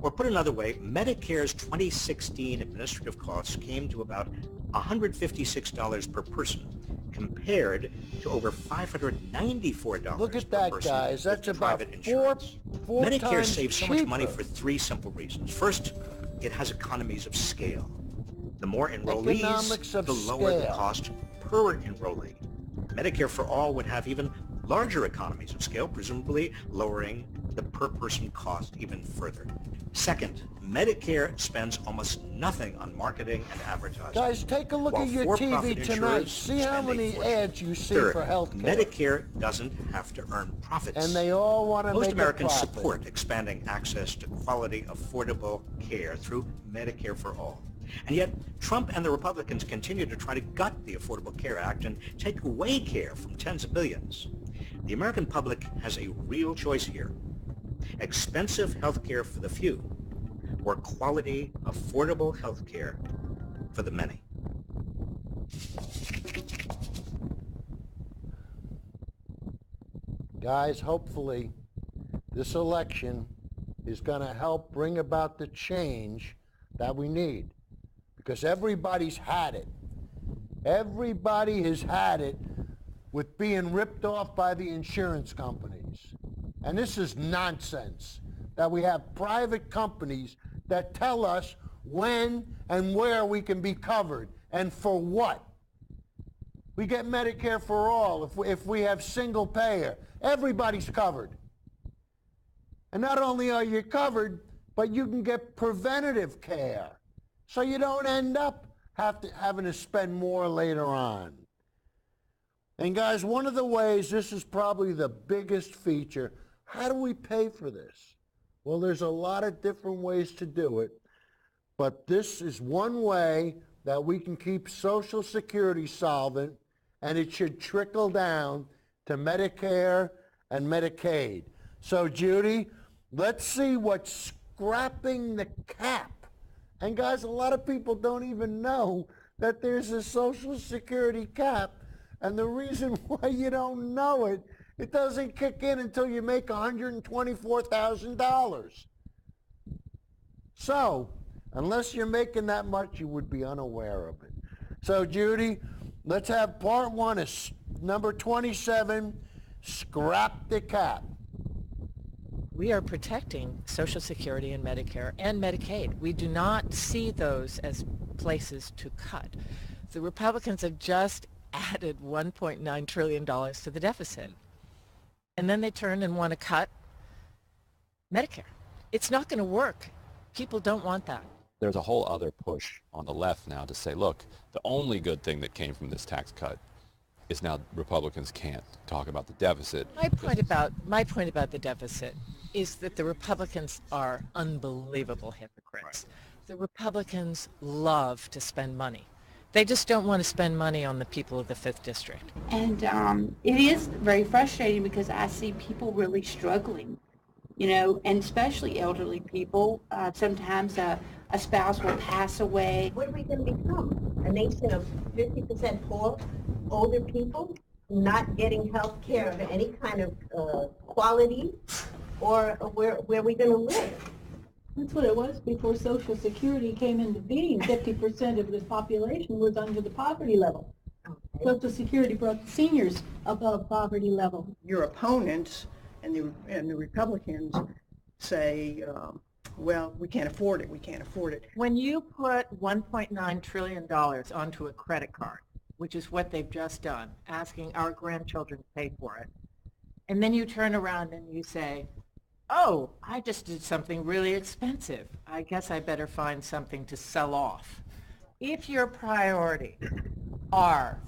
Or put another way, Medicare's 2016 administrative costs came to about $156 per person, compared to over $594 Look at per that, person guys. That's with about private insurance. four Medicare times saves so cheaper. much money for three simple reasons. First, it has economies of scale. The more enrollees, Economics of the lower the scale. cost per enrollee. Medicare for All would have even larger economies of scale, presumably lowering the per-person cost even further. Second, Medicare spends almost nothing on marketing and advertising. Guys, take a look while at your for-profit TV tonight. insurers See how spend a many fortune. ads you see Third, for health care. Medicare doesn't have to earn profits. And they all want to Most make Americans a profit. support expanding access to quality, affordable care through Medicare for All. And yet, Trump and the Republicans continue to try to gut the Affordable Care Act and take away care from tens of billions. The American public has a real choice here. Expensive health care for the few, or quality, affordable health care for the many. Guys, hopefully this election is going to help bring about the change that we need, because everybody's had it. Everybody has had it with being ripped off by the insurance companies. And this is nonsense that we have private companies that tell us when and where we can be covered and for what. We get Medicare for All if we have single payer. Everybody's covered. And not only are you covered, but you can get preventative care. So you don't end up having to spend more later on. And guys, one of the ways, this is probably the biggest feature, how do we pay for this? Well, there's a lot of different ways to do it, but this is one way that we can keep Social Security solvent, and it should trickle down to Medicare and Medicaid. So, Judy, let's see what scrapping the cap. And guys, a lot of people don't even know that there's a Social Security cap, and the reason why you don't know it, it doesn't kick in until you make $124,000. So, unless you're making that much, you would be unaware of it. So, Judy, let's have part one is number 27, scrap the cap. We are protecting Social Security and Medicare and Medicaid. We do not see those as places to cut. The Republicans have just added $1.9 trillion to the deficit. And then they turn and want to cut Medicare. It's not going to work. People don't want that. There's a whole other push on the left now to say, look, the only good thing that came from this tax cut is now Republicans can't talk about the deficit. My point about the deficit is that the Republicans are unbelievable hypocrites. Right. The Republicans love to spend money. They just don't want to spend money on the people of the 5th District. And it is very frustrating because I see people really struggling, you know, and especially elderly people. Sometimes a spouse will pass away. What are we going to become? A nation of 50% poor, older people, not getting health care of any kind of quality, or where are we going to live? That's what it was before Social Security came into being. 50% of the population was under the poverty level. Okay. Social Security brought the seniors above poverty level. Your opponents and the Republicans say, well, we can't afford it, we can't afford it. When you put $1.9 trillion onto a credit card, which is what they've just done, asking our grandchildren to pay for it, and then you turn around and you say, oh, I just did something really expensive. I guess I better find something to sell off. If your priority are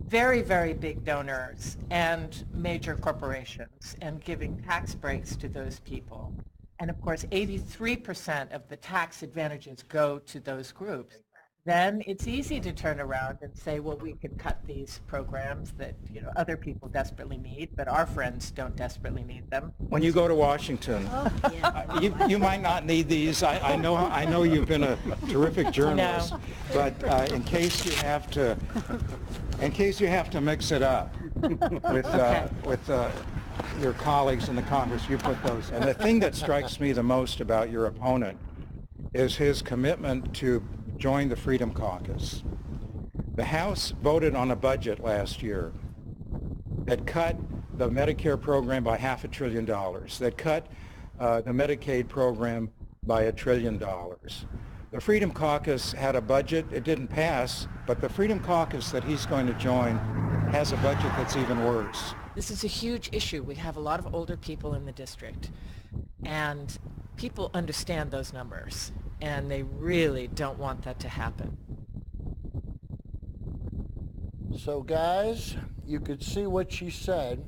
very, very big donors and major corporations and giving tax breaks to those people, and of course 83% of the tax advantages go to those groups, then it's easy to turn around and say, well, we could cut these programs that, other people desperately need, but our friends don't desperately need them. When you go to Washington, you might not need these. I know you've been a terrific journalist, but in case you have to mix it up with your colleagues in the Congress, you put those. And the thing that strikes me the most about your opponent is his commitment to join the Freedom Caucus. The House voted on a budget last year that cut the Medicare program by $500 billion, that cut the Medicaid program by $1 trillion. The Freedom Caucus had a budget, it didn't pass, but the Freedom Caucus that he's going to join has a budget that's even worse. This is a huge issue. We have a lot of older people in the district, and people understand those numbers, and they really don't want that to happen. So guys, you could see what she said.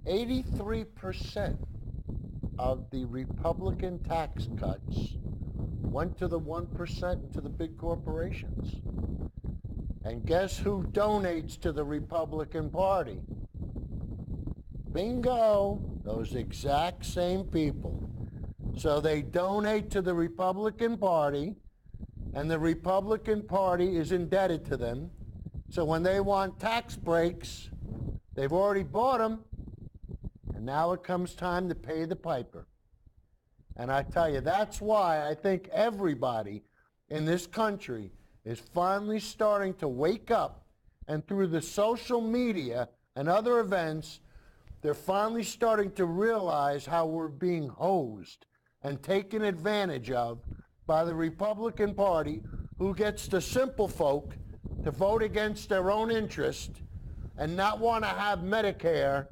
83% of the Republican tax cuts went to the 1% and to the big corporations. And guess who donates to the Republican Party? Bingo, those exact same people. So they donate to the Republican Party, and the Republican Party is indebted to them. So when they want tax breaks, they've already bought them, and now it comes time to pay the piper. And I tell you, that's why I think everybody in this country is finally starting to wake up, and through the social media and other events, they're finally starting to realize how we're being hosed and taken advantage of by the Republican Party, who gets the simple folk to vote against their own interest and not want to have Medicare.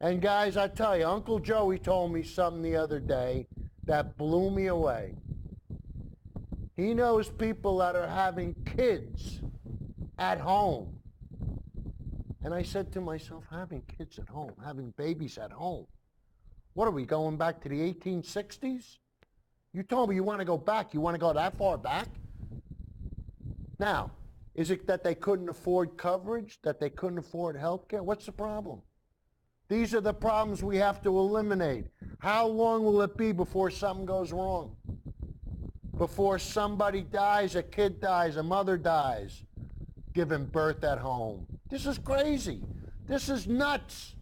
And guys, I tell you, Uncle Joey told me something the other day that blew me away. He knows people that are having kids at home. And I said to myself, having kids at home, having babies at home. What are we, going back to the 1860s? You told me you want to go back. You want to go that far back? Now, is it that they couldn't afford coverage, that they couldn't afford health care? What's the problem? These are the problems we have to eliminate. How long will it be before something goes wrong? Before somebody dies, a kid dies, a mother dies, giving birth at home. This is crazy. This is nuts.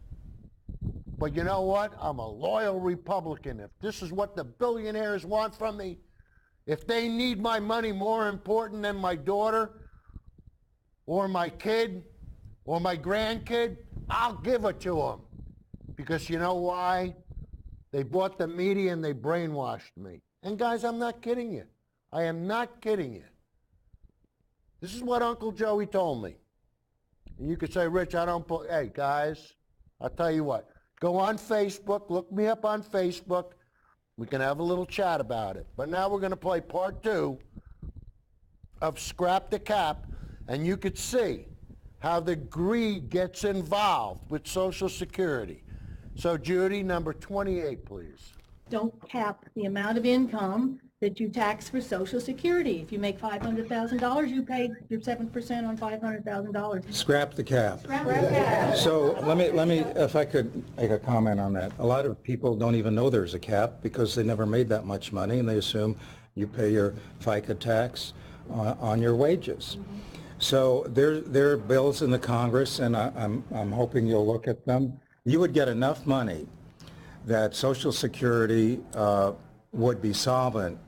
But you know what? I'm a loyal Republican. If this is what the billionaires want from me, if they need my money more important than my daughter or my kid or my grandkid, I'll give it to them. Because you know why? They bought the media and they brainwashed me. And guys, I'm not kidding you. I am not kidding you. This is what Uncle Joey told me. And you could say, Rich, I don't put, hey guys, I'll tell you what. Go on Facebook, look me up on Facebook. We can have a little chat about it. But now we're going to play part 2 of Scrap the Cap, and you could see how the greed gets involved with Social Security. So Judy, number 28, please. Don't cap the amount of income that you tax for Social Security. If you make $500,000, you pay your 7% on $500,000. Scrap the cap. Scrap the cap. So let me, if I could make a comment on that. A lot of people don't even know there's a cap because they never made that much money, and they assume you pay your FICA tax on your wages. So there are bills in the Congress, and I'm hoping you'll look at them. You would get enough money that Social Security would be solvent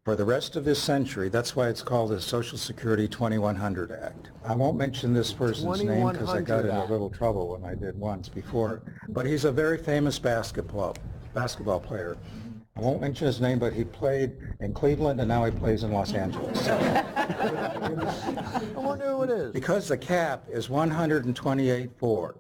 for the rest of this century. That's why it's called the Social Security 2100 Act. I won't mention this person's name because I got in a little trouble when I did once before, but he's a very famous basketball player. I won't mention his name, but he played in Cleveland and now he plays in Los Angeles. I wonder who it is. Because the cap is 128.4,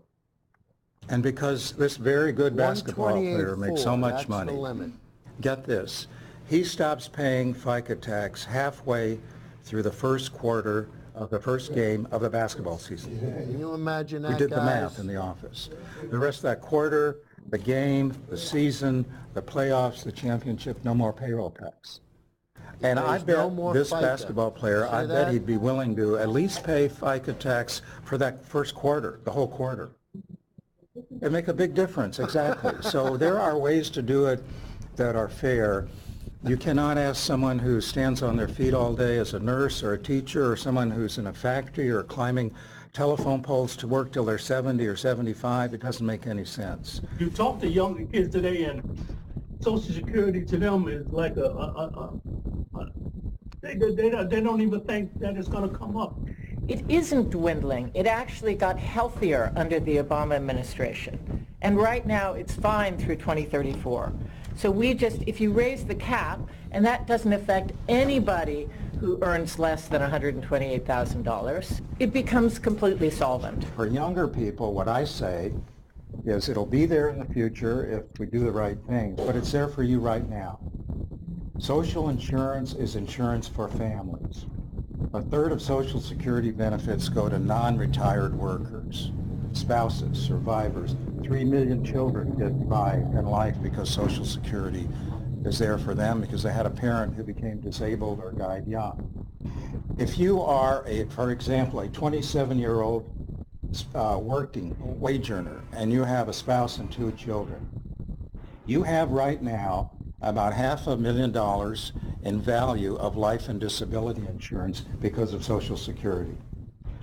and because this very good basketball player makes so much money, get this, he stops paying FICA tax halfway through the first quarter of the first game of the basketball season. Can you imagine that, We did the guys? math in the office. The rest of that quarter, the game, the season, the playoffs, the championship, no more payroll tax. And I There's no bet more this FICA. basketball player, See I bet that? he'd be willing to at least pay FICA tax for that first quarter, the whole quarter. It'd make a big difference, exactly. So there are ways to do it that are fair. You cannot ask someone who stands on their feet all day as a nurse or a teacher or someone who's in a factory or climbing telephone poles to work till they're 70 or 75. It doesn't make any sense. You talk to younger kids today, and Social Security to them is like they don't even think that it's going to come up. It isn't dwindling. It actually got healthier under the Obama administration. And right now, it's fine through 2034. So if you raise the cap, and that doesn't affect anybody who earns less than $128,000, it becomes completely solvent. For younger people, what I say is it'll be there in the future if we do the right thing, but it's there for you right now. Social insurance is insurance for families. A third of Social Security benefits go to non-retired workers, spouses, survivors. 3 million children get by in life because Social Security is there for them because they had a parent who became disabled or died young. If you are, for example, a 27-year-old working wage earner and you have a spouse and 2 children, you have right now about $500,000 in value of life and disability insurance because of Social Security.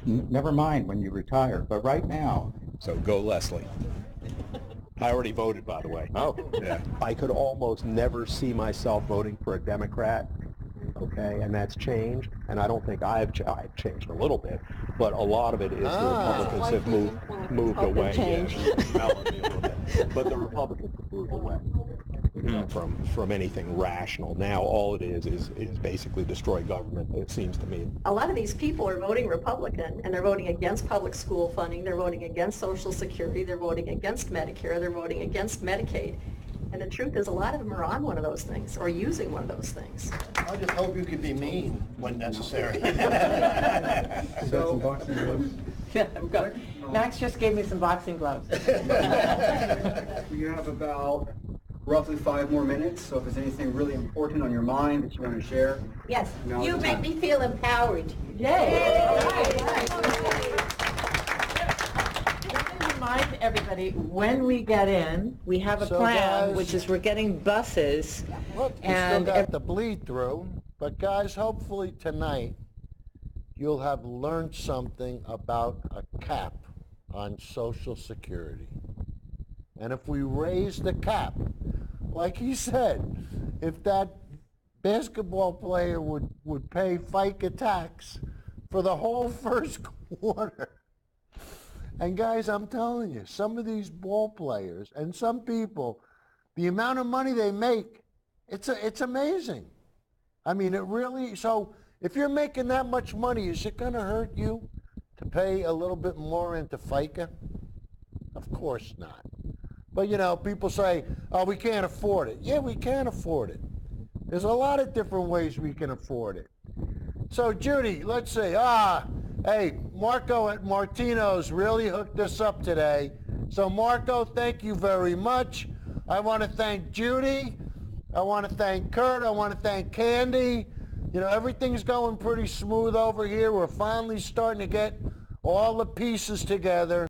Never mind when you retire, but right now. So go Leslie. I already voted, by the way. Oh, yeah. I could almost never see myself voting for a Democrat, okay, and that's changed, and I don't think I've changed a little bit, but a lot of it is the Republicans have moved away. Melanie a little bit. But the Republicans have moved away from anything rational. Now all it is basically destroy government, it seems to me. A lot of these people are voting Republican, and they're voting against public school funding, they're voting against Social Security, they're voting against Medicare, they're voting against Medicaid. And the truth is a lot of them are on one of those things or using one of those things. I just hope you can be mean when necessary. Yeah, I've got, Max just gave me some boxing gloves. We have about roughly 5 more minutes, so if there's anything really important on your mind that you want to share. Yes, you make me feel empowered. Yay! Remind everybody, when we get in, we have a plan, guys, which is we're getting buses. Look, you still got the bleed through, but guys, hopefully tonight you'll have learned something about a cap on Social Security. And if we raise the cap, like he said, if that basketball player would pay FICA tax for the whole first quarter. And guys, I'm telling you, some of these ball players and some people, the amount of money they make, it's amazing. I mean, it really, so if you're making that much money, is it going to hurt you to pay a little bit more into FICA? Of course not. But, you know, people say, oh, we can't afford it. Yeah, we can afford it. There's a lot of different ways we can afford it. So, Judy, let's see. Hey, Marco at Martino's really hooked us up today. So, Marco, thank you very much. I want to thank Judy. I want to thank Kurt. I want to thank Candy. You know, everything's going pretty smooth over here. We're finally starting to get all the pieces together.